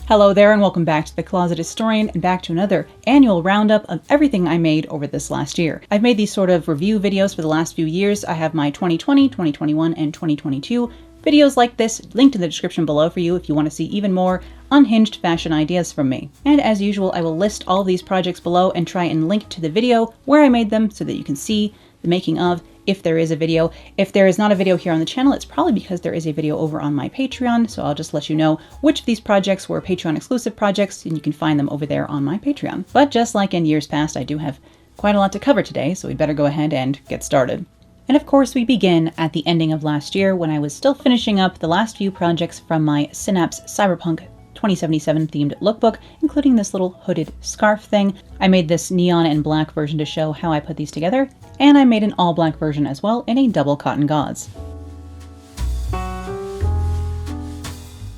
Hello there and welcome back to The Closet Historian and back to another annual roundup of everything I made over this last year. I've made these sort of review videos for the last few years. I have my 2020, 2021, and 2022 videos like this linked in the description below for you if you want to see even more unhinged fashion ideas from me. And as usual, I will list all these projects below and try and link to the video where I made them so that you can see the making of, if there is a video. If there is not a video here on the channel, it's probably because there is a video over on my Patreon, so I'll just let you know which of these projects were Patreon exclusive projects, and you can find them over there on my Patreon. But just like in years past, I do have quite a lot to cover today, so we better go ahead and get started. And of course, we begin at the ending of last year when I was still finishing up the last few projects from my Synapse Cyberpunk 2077 themed lookbook, including this little hooded scarf thing. I made this neon and black version to show how I put these together, and I made an all black version as well in a double cotton gauze.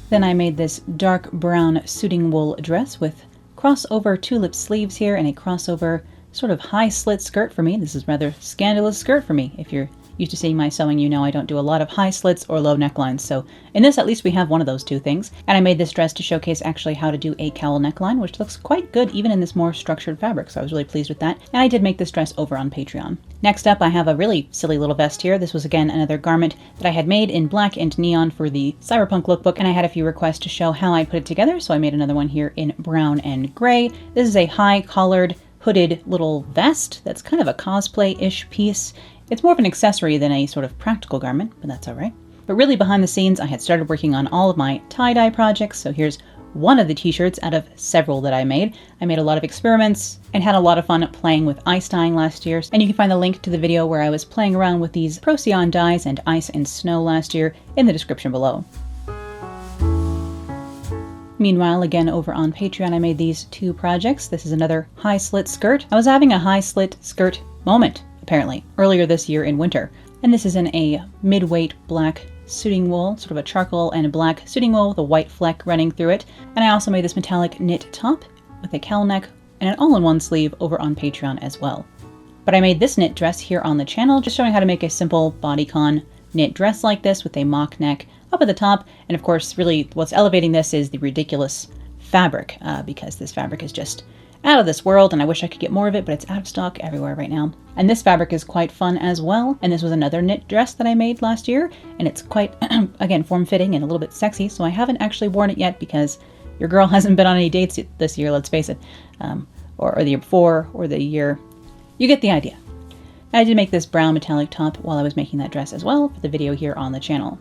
Then I made this dark brown suiting wool dress with crossover tulip sleeves here and a crossover sort of high slit skirt for me. This is rather scandalous skirt for me. If you're used to seeing my sewing, you know I don't do a lot of high slits or low necklines, so in this at least we have one of those two things. And I made this dress to showcase actually how to do a cowl neckline, which looks quite good even in this more structured fabric, so I was really pleased with that. And I did make this dress over on Patreon. Next up, I have a really silly little vest here. This was again another garment that I had made in black and neon for the Cyberpunk lookbook, and I had a few requests to show how I put it together, so I made another one here in brown and gray. This is a high collared hooded little vest that's kind of a cosplay-ish piece. It's more of an accessory than a sort of practical garment, but that's all right. But really behind the scenes, I had started working on all of my tie-dye projects, so here's one of the t-shirts out of several that I made. I made a lot of experiments and had a lot of fun playing with ice dyeing last year, and you can find the link to the video where I was playing around with these Procyon dyes and ice and snow last year in the description below. Meanwhile, again over on Patreon, I made these two projects. This is another high slit skirt. I was having a high slit skirt moment, apparently, earlier this year in winter. And this is in a mid-weight black suiting wool, sort of a charcoal and a black suiting wool with a white fleck running through it. And I also made this metallic knit top with a cowl neck and an all-in-one sleeve over on Patreon as well. But I made this knit dress here on the channel, just showing how to make a simple bodycon knit dress like this with a mock neck up at the top. And of course, really what's elevating this is the ridiculous fabric, because this fabric is just out of this world, and I wish I could get more of it, but it's out of stock everywhere right now. And this fabric is quite fun as well, and this was another knit dress that I made last year, and it's quite, again, form-fitting and a little bit sexy, so I haven't actually worn it yet because your girl hasn't been on any dates this year, let's face it, or the year before, or the year. You get the idea. I did make this brown metallic top while I was making that dress as well for the video here on the channel.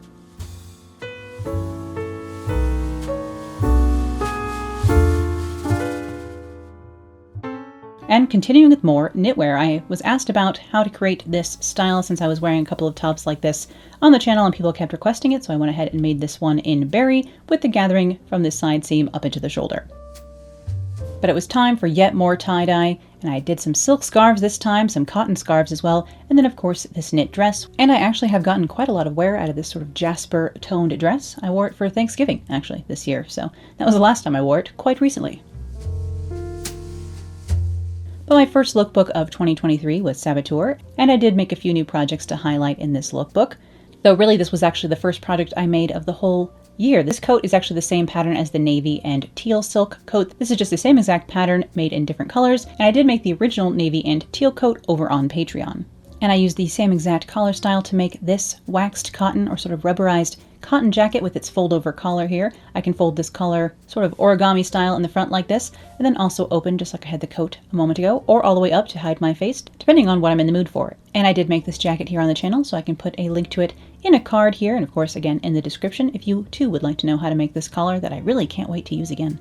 And continuing with more knitwear, I was asked about how to create this style since I was wearing a couple of tops like this on the channel and people kept requesting it, so I went ahead and made this one in berry with the gathering from the side seam up into the shoulder. But it was time for yet more tie-dye, and I did some silk scarves this time, some cotton scarves as well, and then of course this knit dress. And I actually have gotten quite a lot of wear out of this sort of jasper toned dress. I wore it for Thanksgiving actually this year, so that was the last time I wore it, quite recently. But my first lookbook of 2023 was Saboteur, and I did make a few new projects to highlight in this lookbook. Though really this was actually the first project I made of the whole year. This coat is actually the same pattern as the navy and teal silk coat. This is just the same exact pattern made in different colors, and I did make the original navy and teal coat over on Patreon. And I used the same exact collar style to make this waxed cotton or sort of rubberized cotton jacket with its fold-over collar here. I can fold this collar sort of origami style in the front like this, and then also open just like I had the coat a moment ago, or all the way up to hide my face, depending on what I'm in the mood for. And I did make this jacket here on the channel, so I can put a link to it in a card here, and of course again in the description if you too would like to know how to make this collar that I really can't wait to use again.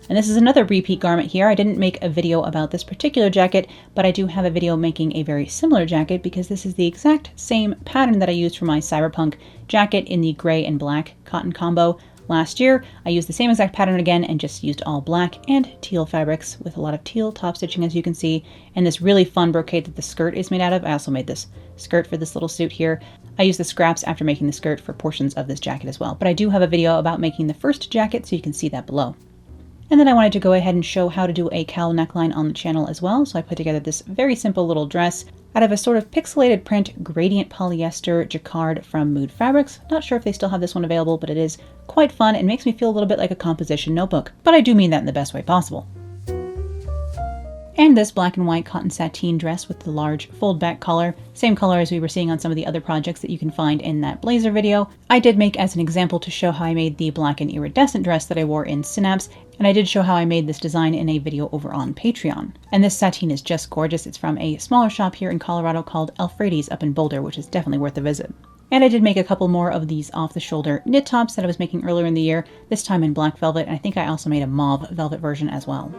And this is another repeat garment here. I didn't make a video about this particular jacket, but I do have a video making a very similar jacket because this is the exact same pattern that I used for my Cyberpunk jacket in the gray and black cotton combo last year. I used the same exact pattern again and just used all black and teal fabrics with a lot of teal top stitching, as you can see, and this really fun brocade that the skirt is made out of. I also made this skirt for this little suit here. I used the scraps after making the skirt for portions of this jacket as well, but I do have a video about making the first jacket, so you can see that below. And then I wanted to go ahead and show how to do a cowl neckline on the channel as well, so I put together this very simple little dress. out of a sort of pixelated print gradient polyester jacquard from Mood Fabrics. Not sure if they still have this one available, but it is quite fun and makes me feel a little bit like a composition notebook. But I do mean that in the best way possible. And this black and white cotton sateen dress with the large fold-back collar, same color as we were seeing on some of the other projects that you can find in that blazer video. I did make as an example to show how I made the black and iridescent dress that I wore in Synapse, and I did show how I made this design in a video over on Patreon. And this sateen is just gorgeous. It's from a smaller shop here in Colorado called Alfredi's up in Boulder, which is definitely worth a visit. And I did make a couple more of these off-the-shoulder knit tops that I was making earlier in the year, this time in black velvet, and I think I also made a mauve velvet version as well.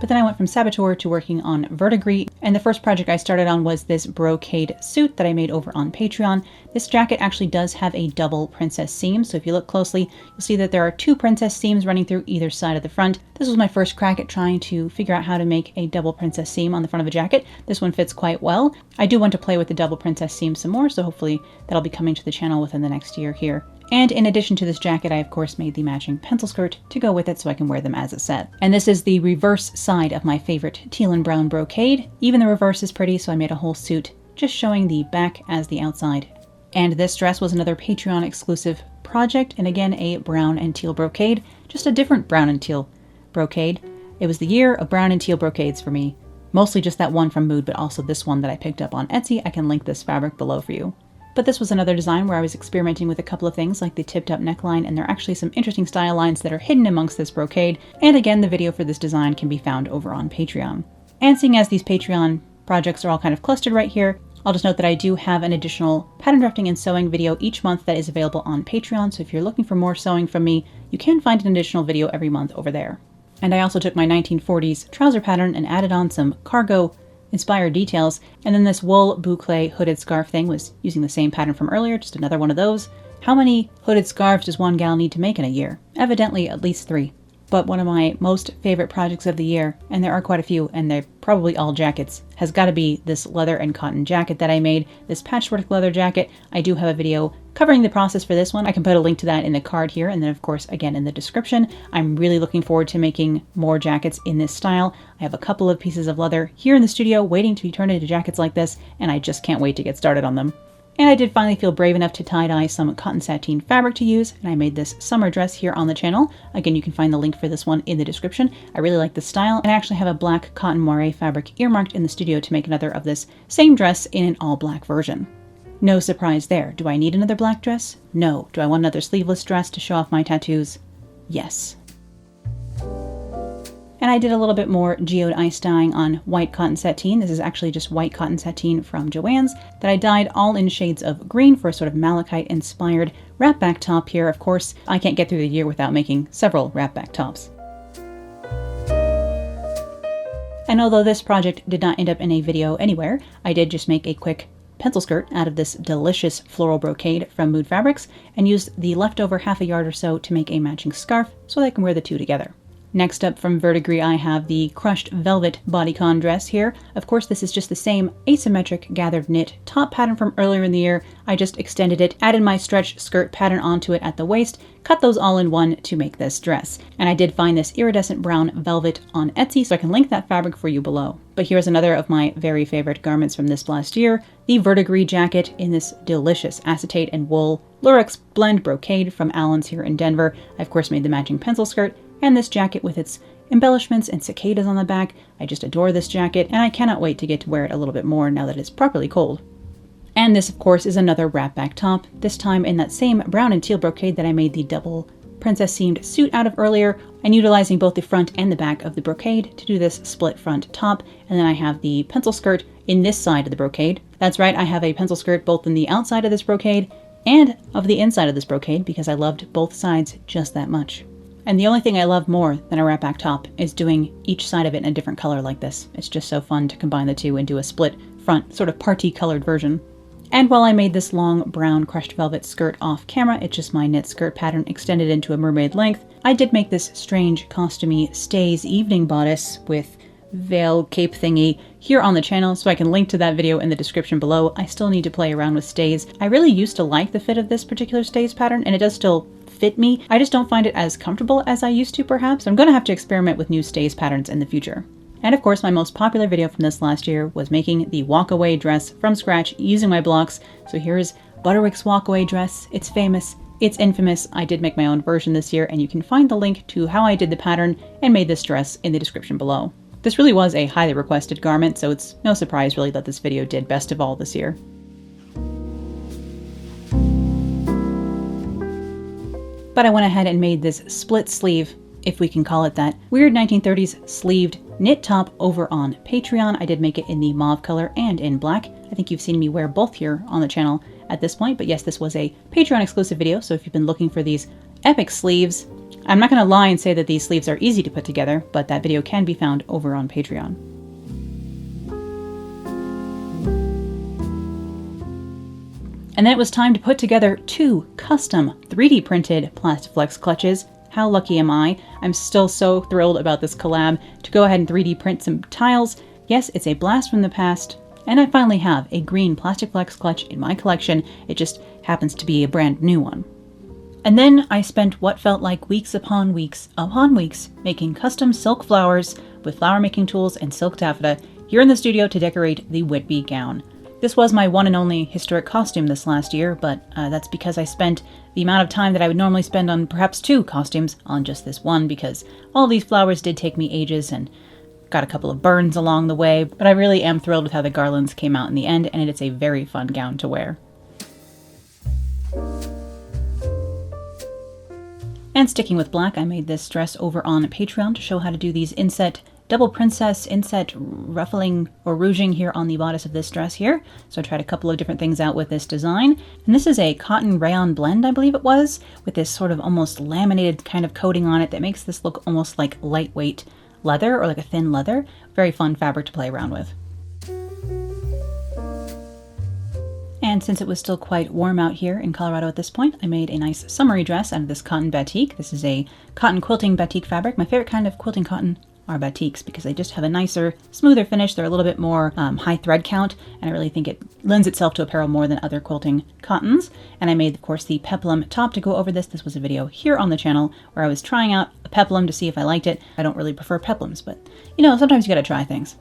But then I went from Saboteur to working on verdigris, and the first project I started on was this brocade suit that I made over on Patreon. This jacket actually does have a double princess seam, so if you look closely, you'll see that there are two princess seams running through either side of the front. This was my first crack at trying to figure out how to make a double princess seam on the front of a jacket. This one fits quite well. I do want to play with the double princess seam some more, so hopefully that'll be coming to the channel within the next year here. And in addition to this jacket, I of course made the matching pencil skirt to go with it so I can wear them as a set. And this is the reverse side of my favorite teal and brown brocade. Even the reverse is pretty, so I made a whole suit just showing the back as the outside. And this dress was another Patreon exclusive project, and again a brown and teal brocade, just a different brown and teal brocade. It was the year of brown and teal brocades for me. Mostly just that one from Mood, but also this one that I picked up on Etsy. I can link this fabric below for you. But this was another design where I was experimenting with a couple of things like the tipped up neckline, and there are actually some interesting style lines that are hidden amongst this brocade. And again, the video for this design can be found over on Patreon. And seeing as these Patreon projects are all kind of clustered right here, I'll just note that I do have an additional pattern drafting and sewing video each month that is available on Patreon. So if you're looking for more sewing from me, you can find an additional video every month over there. And I also took my 1940s trouser pattern and added on some cargo inspired details, and then this wool boucle hooded scarf thing was using the same pattern from earlier, just another one of those. How many hooded scarves does one gal need to make in a year? Evidently at least 3. But one of my most favorite projects of the year, and there are quite a few, and they're probably all jackets, has got to be this leather and cotton jacket that I made, this patchwork leather jacket. I do have a video covering the process for this one. I can put a link to that in the card here, and then of course again in the description. I'm really looking forward to making more jackets in this style. I have a couple of pieces of leather here in the studio waiting to be turned into jackets like this, and I just can't wait to get started on them. And I did finally feel brave enough to tie-dye some cotton sateen fabric to use, and I made this summer dress here on the channel. Again, you can find the link for this one in the description. I really like the style, and I actually have a black cotton moire fabric earmarked in the studio to make another of this same dress in an all-black version. No surprise there. Do I need another black dress? No. Do I want another sleeveless dress to show off my tattoos? Yes. And I did a little bit more geode ice dyeing on white cotton sateen. This is actually just white cotton sateen from Joann's that I dyed all in shades of green for a sort of malachite inspired wrap back top here. Of course, I can't get through the year without making several wrap back tops. And although this project did not end up in a video anywhere, I did just make a quick pencil skirt out of this delicious floral brocade from Mood Fabrics and used the leftover half a yard or so to make a matching scarf so that I can wear the two together. Next up from verdigris, I have the crushed velvet bodycon dress here. Of course, this is just the same asymmetric gathered knit top pattern from earlier in the year. I just extended it, added my stretch skirt pattern onto it at the waist, cut those all in one to make this dress. And I did find this iridescent brown velvet on Etsy, so I can link that fabric for you below. But here's another of my very favorite garments from this last year, the verdigris jacket in this delicious acetate and wool lurex blend brocade from Allen's here in Denver. I of course made the matching pencil skirt, and this jacket with its embellishments and cicadas on the back. I just adore this jacket, and I cannot wait to get to wear it a little bit more now that it's properly cold. And this, of course, is another wrap back top, this time in that same brown and teal brocade that I made the double princess seamed suit out of earlier, and utilizing both the front and the back of the brocade to do this split front top. And then I have the pencil skirt in this side of the brocade. That's right, I have a pencil skirt both in the outside of this brocade and of the inside of this brocade because I loved both sides just that much. And the only thing I love more than a wrap back top is doing each side of it in a different color like this. It's just so fun to combine the two and do a split front, sort of party colored version. And while I made this long brown crushed velvet skirt off camera, it's just my knit skirt pattern extended into a mermaid length, I did make this strange costumey stays evening bodice with veil cape thingy here on the channel, so I can link to that video in the description below. I still need to play around with stays. I really used to like the fit of this particular stays pattern, and it does still fit me. I just don't find it as comfortable as I used to, perhaps. I'm going to have to experiment with new stays patterns in the future. And of course, my most popular video from this last year was making the walkaway dress from scratch using my blocks. So here's Butterwick's walkaway dress. It's famous, it's infamous. I did make my own version this year, and you can find the link to how I did the pattern and made this dress in the description below. This really was a highly requested garment, so it's no surprise really that this video did best of all this year. But I went ahead and made this split sleeve, if we can call it that, weird 1930s sleeved knit top over on Patreon. I did make it in the mauve color and in black. I think you've seen me wear both here on the channel at this point, but yes, this was a Patreon exclusive video, so if you've been looking for these epic sleeves, I'm not going to lie and say that these sleeves are easy to put together, but that video can be found over on Patreon. And then it was time to put together 2 custom 3D printed Plastiflex clutches. How lucky am I? I'm still so thrilled about this collab to go ahead and 3D print some tiles. Yes, it's a blast from the past, and I finally have a green Plastiflex clutch in my collection. It just happens to be a brand new one. And then I spent what felt like weeks upon weeks making custom silk flowers with flower making tools and silk taffeta here in the studio to decorate the Whitby gown. This was my one and only historic costume this last year, but that's because I spent the amount of time that I would normally spend on perhaps 2 costumes on just this one, because all these flowers did take me ages and got a couple of burns along the way, but I really am thrilled with how the garlands came out in the end, and it's a very fun gown to wear. And sticking with black, I made this dress over on Patreon to show how to do these inset double princess inset ruffling or rouging here on the bodice of this dress here. So I tried a couple of different things out with this design. And this is a cotton rayon blend, I believe it was, with this sort of almost laminated kind of coating on it that makes this look almost like lightweight leather or like a thin leather. Very fun fabric to play around with. And since it was still quite warm out here in Colorado at this point, I made a nice summery dress out of this cotton batik. This is a cotton quilting batik fabric. My favorite kind of quilting cotton are batiques because they just have a nicer, smoother finish. They're a little bit more high thread count, and I really think it lends itself to apparel more than other quilting cottons. And I made, of course, the peplum top to go over this. This was a video here on the channel where I was trying out a peplum to see if I liked it. I don't really prefer peplums, but you know, sometimes you gotta try things.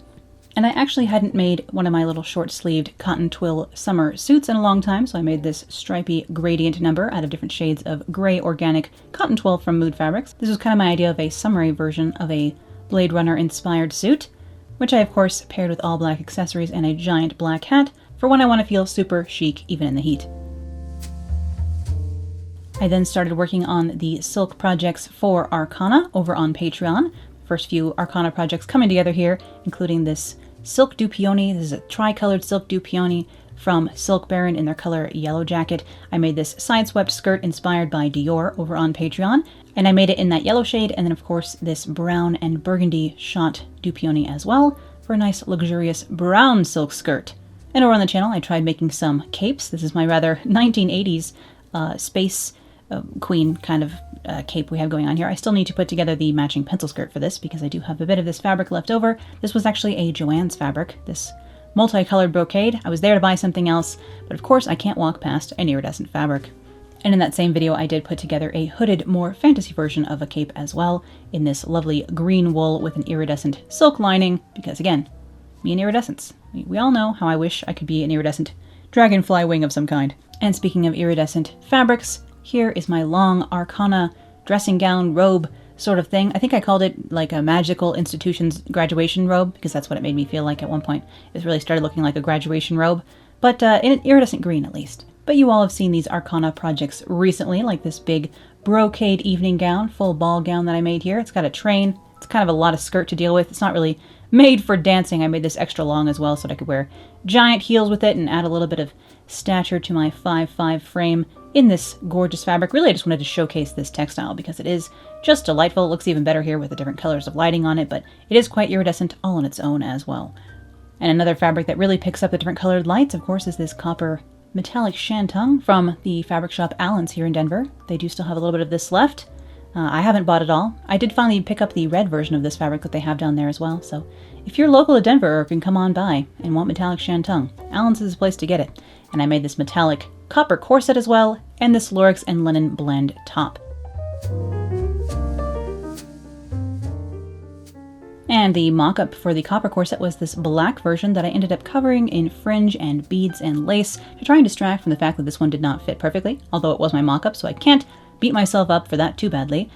And I actually hadn't made one of my little short-sleeved cotton twill summer suits in a long time, so I made this stripy gradient number out of different shades of gray organic cotton twill from Mood Fabrics. This was kind of my idea of a summery version of a Blade Runner inspired suit, which I of course paired with all black accessories and a giant black hat for when I want to feel super chic even in the heat. I then started working on the silk projects for Arcana over on Patreon. First few Arcana projects coming together here, including this silk du peony. This is a tri-colored silk du peony from Silk Baron in their color Yellow Jacket. I made this side-swept skirt inspired by Dior over on Patreon, and I made it in that yellow shade, and then of course this brown and burgundy shot du peony as well for a nice luxurious brown silk skirt. And over on the channel I tried making some capes. This is my rather 1980s space queen kind of cape we have going on here. I still need to put together the matching pencil skirt for this because I do have a bit of this fabric left over. This was actually a Joann's fabric, this multicolored brocade. I was there to buy something else, but of course I can't walk past an iridescent fabric. And in that same video I did put together a hooded, more fantasy version of a cape as well, in this lovely green wool with an iridescent silk lining, because again, me and iridescence. We all know how I wish I could be an iridescent dragonfly wing of some kind. And speaking of iridescent fabrics, here is my long Arcana dressing gown robe sort of thing. I think I called it like a magical institution's graduation robe because that's what it made me feel like at one point. It really started looking like a graduation robe, but in an iridescent green at least. But you all have seen these Arcana projects recently, like this big brocade evening gown, full ball gown that I made here. It's got a train. It's kind of a lot of skirt to deal with. It's not really made for dancing. I made this extra long as well so that I could wear giant heels with it and add a little bit of stature to my 5'5" frame in this gorgeous fabric. Really, I just wanted to showcase this textile because it is just delightful. It looks even better here with the different colors of lighting on it, but it is quite iridescent all on its own as well. And another fabric that really picks up the different colored lights, of course, is this copper metallic shantung from the fabric shop Allen's here in Denver. They do still have a little bit of this left. I haven't bought it all. I did finally pick up the red version of this fabric that they have down there as well, so if you're local to Denver or can come on by and want metallic shantung, Allen's is the place to get it. And I made this metallic copper corset as well, and this Lurex and linen blend top. And the mock-up for the copper corset was this black version that I ended up covering in fringe and beads and lace to try and distract from the fact that this one did not fit perfectly, although it was my mock-up, so I can't beat myself up for that too badly.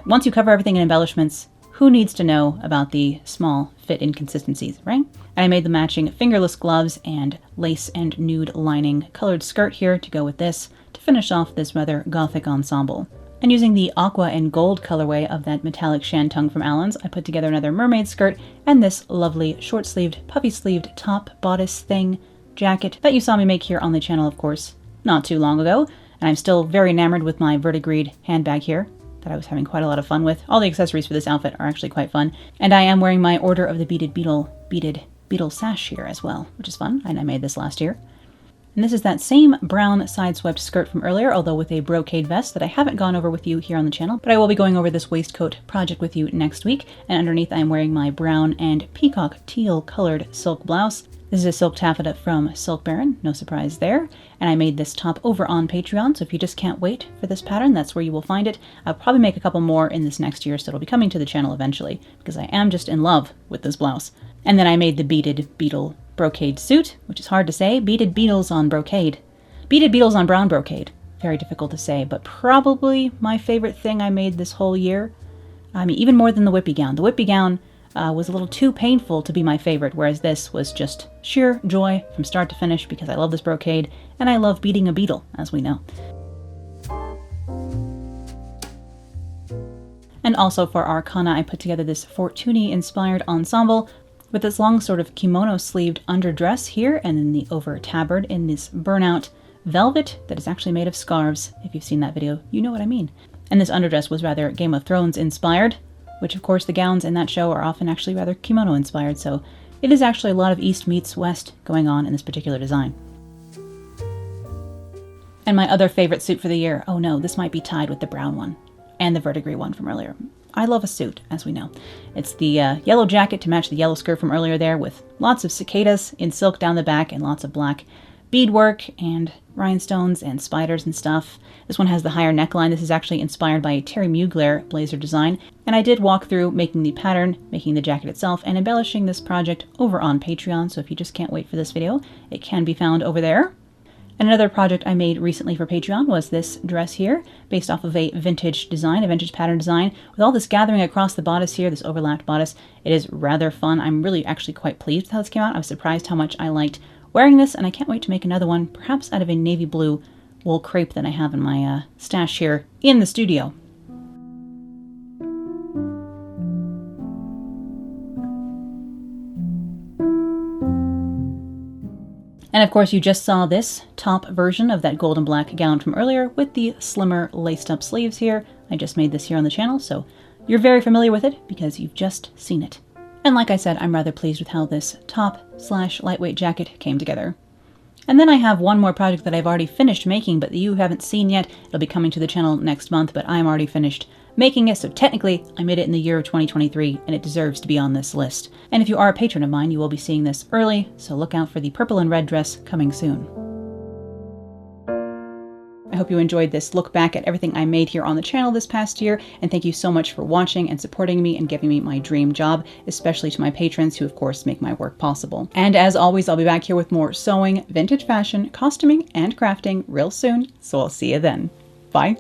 Once you cover everything in embellishments, who needs to know about the small fit inconsistencies, right? And I made the matching fingerless gloves and lace and nude lining colored skirt here to go with this to finish off this rather gothic ensemble. And using the aqua and gold colorway of that metallic shantung from Allen's, I put together another mermaid skirt and this lovely short-sleeved, puffy-sleeved top bodice thing jacket that you saw me make here on the channel, of course, not too long ago. And I'm still very enamored with my verdigreed handbag here that I was having quite a lot of fun with. All the accessories for this outfit are actually quite fun. And I am wearing my Order of the Beaded Beetle sash here as well, which is fun, and I made this last year. And this is that same brown sideswept skirt from earlier, although with a brocade vest that I haven't gone over with you here on the channel, but I will be going over this waistcoat project with you next week. And underneath I'm wearing my brown and peacock teal colored silk blouse. This is a silk taffeta from Silk Baron, no surprise there. And I made this top over on Patreon, so if you just can't wait for this pattern, that's where you will find it. I'll probably make a couple more in this next year, so it'll be coming to the channel eventually, because I am just in love with this blouse. And then I made the beaded beetle brocade suit, which is hard to say. Beaded beetles on brocade. Beaded beetles on brown brocade. Very difficult to say, but probably my favorite thing I made this whole year. I mean, even more than the whippy gown. The whippy gown was a little too painful to be my favorite, whereas this was just sheer joy from start to finish because I love this brocade, and I love beating a beetle, as we know. And also for Arcana, I put together this Fortuny-inspired ensemble with this long sort of kimono-sleeved underdress here, and then the over-tabard in this burnout velvet that is actually made of scarves. If you've seen that video, you know what I mean. And this underdress was rather Game of Thrones inspired, which of course the gowns in that show are often actually rather kimono inspired, so it is actually a lot of East meets West going on in this particular design. And my other favorite suit for the year, oh no, this might be tied with the brown one and the verdigris one from earlier. I love a suit, as we know. It's the yellow jacket to match the yellow skirt from earlier there, with lots of cicadas in silk down the back and lots of black beadwork and rhinestones and spiders and stuff. This one has the higher neckline. This is actually inspired by a Terry Mugler blazer design. And I did walk through making the pattern, making the jacket itself, and embellishing this project over on Patreon. So if you just can't wait for this video, it can be found over there. And another project I made recently for Patreon was this dress here, based off of a vintage design, a vintage pattern design, with all this gathering across the bodice here, this overlapped bodice. It is rather fun. I'm really actually quite pleased with how this came out. I was surprised how much I liked wearing this, and I can't wait to make another one, perhaps out of a navy blue wool crepe that I have in my stash here in the studio. And of course you just saw this top version of that gold and black gown from earlier with the slimmer laced up sleeves here. I just made this here on the channel, so you're very familiar with it because you've just seen it. And like I said, I'm rather pleased with how this top/lightweight jacket came together. And then I have one more project that I've already finished making, but that you haven't seen yet. It'll be coming to the channel next month, but I'm already finished making it, so technically I made it in the year of 2023, and it deserves to be on this list. And if you are a patron of mine, you will be seeing this early, so look out for the purple and red dress coming soon. I hope you enjoyed this look back at everything I made here on the channel this past year, and thank you so much for watching and supporting me and giving me my dream job, especially to my patrons who of course make my work possible. And as always, I'll be back here with more sewing, vintage fashion, costuming, and crafting real soon, so I'll see you then. Bye!